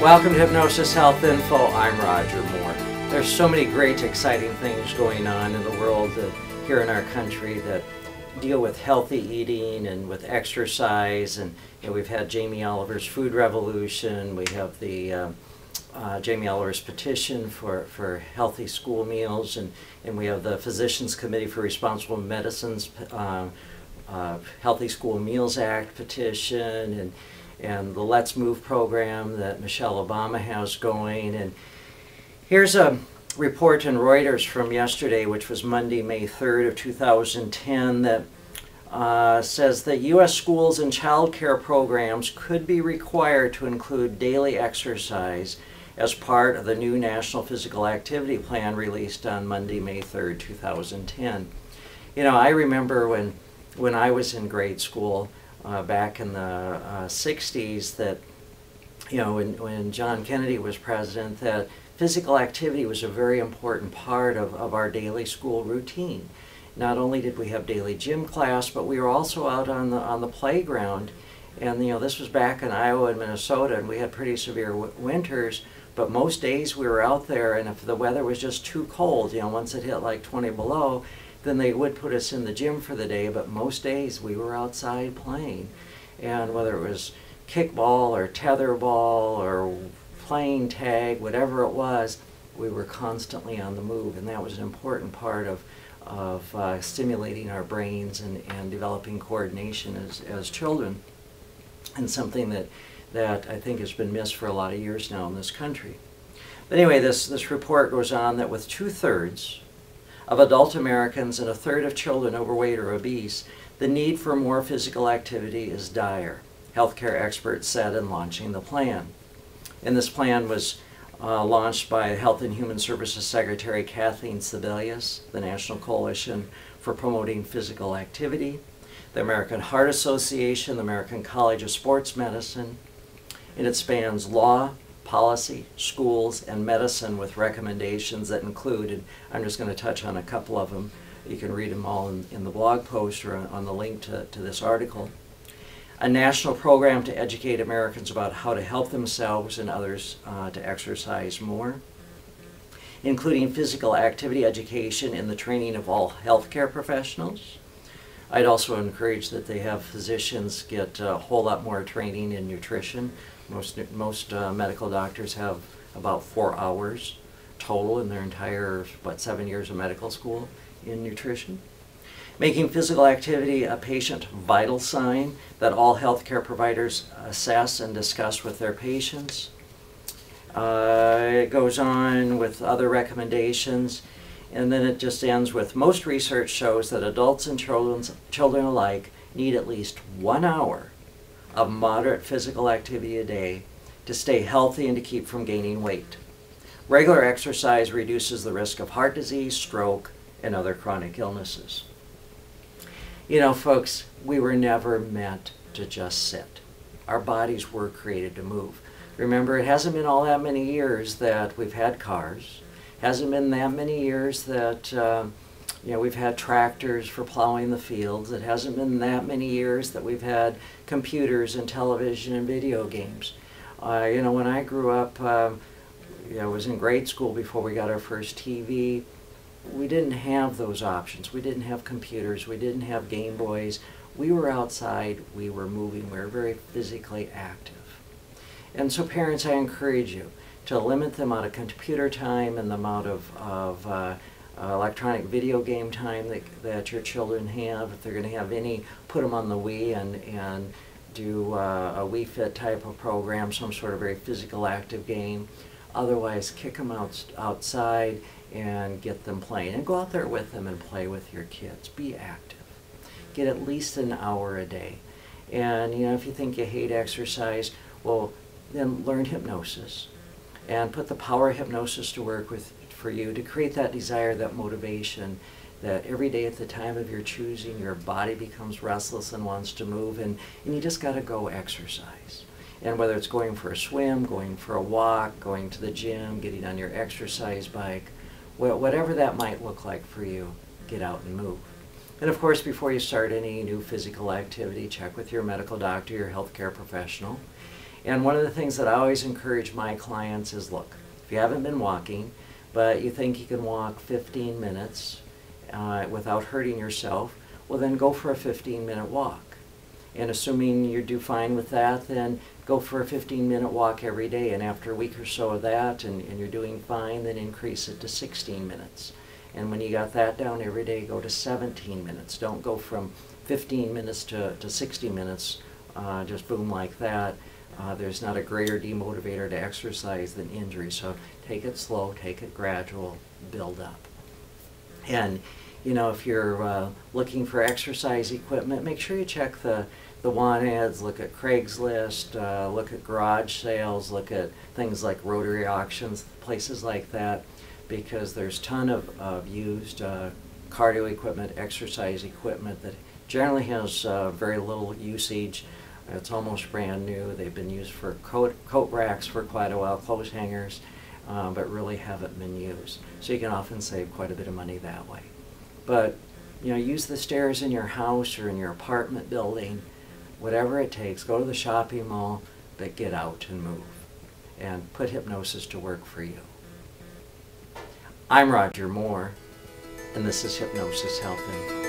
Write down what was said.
Welcome to Hypnosis Health Info. I'm Roger Moore. There's so many great, exciting things going on in the world here in our country that deal with healthy eating and with exercise. And we've had Jamie Oliver's Food Revolution. We have the Jamie Oliver's petition for healthy school meals, and we have the Physicians Committee for Responsible Medicine's Healthy School Meals Act petition, and the Let's Move program that Michelle Obama has going. And here's a report in Reuters from yesterday, which was Monday, May 3rd of 2010, that says that U.S. schools and child care programs could be required to include daily exercise as part of the new National Physical Activity Plan released on Monday, May 3rd, 2010. You know, I remember when I was in grade school, back in the 60s, that, you know, when John Kennedy was president, that physical activity was a very important part of our daily school routine. Not only did we have daily gym class, but we were also out on the playground. And, you know, this was back in Iowa and Minnesota, and we had pretty severe winters, but most days we were out there, and if the weather was just too cold, you know, once it hit like 20 below, then they would put us in the gym for the day, but most days we were outside playing. And whether it was kickball or tetherball or playing tag, whatever it was, we were constantly on the move, and that was an important part of stimulating our brains and developing coordination as children, and something that I think has been missed for a lot of years now in this country. But anyway, this report goes on that with 2/3 of adult Americans and 1/3 of children overweight or obese, the need for more physical activity is dire, healthcare experts said in launching the plan. And this plan was launched by Health and Human Services Secretary Kathleen Sebelius, the National Coalition for Promoting Physical Activity, the American Heart Association, the American College of Sports Medicine, and it spans law, policy, schools, and medicine, with recommendations that include, and I'm just going to touch on a couple of them. You can read them all in the blog post or on the link to this article. A national program to educate Americans about how to help themselves and others to exercise more, including physical activity education in the training of all healthcare professionals. I'd also encourage that they have physicians get a whole lot more training in nutrition. Most medical doctors have about 4 hours total in their entire, 7 years of medical school in nutrition. Making physical activity a patient vital sign that all healthcare providers assess and discuss with their patients. It goes on with other recommendations, and then it just ends with, most research shows that adults and children alike need at least 1 hour of moderate physical activity a day to stay healthy and to keep from gaining weight. Regular exercise reduces the risk of heart disease, stroke, and other chronic illnesses. You know, folks, we were never meant to just sit. Our bodies were created to move. Remember, it hasn't been all that many years that we've had cars. Hasn't been that many years that you know, we've had tractors for plowing the fields. It hasn't been that many years that we've had computers and television and video games. You know, when I grew up, you know, I was in grade school before we got our first TV. We didn't have those options. We didn't have computers. We didn't have Game Boys. We were outside. We were moving. We were very physically active. And so parents, I encourage you to limit the amount of computer time and the amount of electronic video game time that your children have. If they're going to have any, put them on the Wii and do a Wii Fit type of program, some sort of very physical active game. Otherwise, kick them outside and get them playing. And go out there with them and play with your kids. Be active. Get at least an hour a day. And, you know, if you think you hate exercise, well, then learn hypnosis. And put the power of hypnosis to work for you to create that desire, that motivation, that every day at the time of your choosing, your body becomes restless and wants to move, and you just got to go exercise. And whether it's going for a swim, going for a walk, going to the gym, getting on your exercise bike, whatever that might look like for you, get out and move. And of course, before you start any new physical activity, check with your medical doctor, your healthcare professional. And one of the things that I always encourage my clients is, look, if you haven't been walking, but you think you can walk 15 minutes without hurting yourself, well then go for a 15-minute walk. And assuming you do fine with that, then go for a 15-minute walk every day. And after a week or so of that, and you're doing fine, then increase it to 16 minutes. And when you got that down every day, go to 17 minutes. Don't go from 15 minutes to 60 minutes, just boom like that. There's not a greater demotivator to exercise than injury. So take it slow, take it gradual, build up. And you know, if you're looking for exercise equipment, make sure you check the want ads, look at Craigslist, look at garage sales, look at things like Rotary auctions, places like that, because there's a ton of used cardio equipment, exercise equipment that generally has very little usage. It's almost brand new. They've been used for coat racks for quite a while, clothes hangers, but really haven't been used. So you can often save quite a bit of money that way. But you know, use the stairs in your house or in your apartment building, whatever it takes. Go to the shopping mall, but get out and move, and put hypnosis to work for you. I'm Roger Moore, and this is Hypnosis Health Info.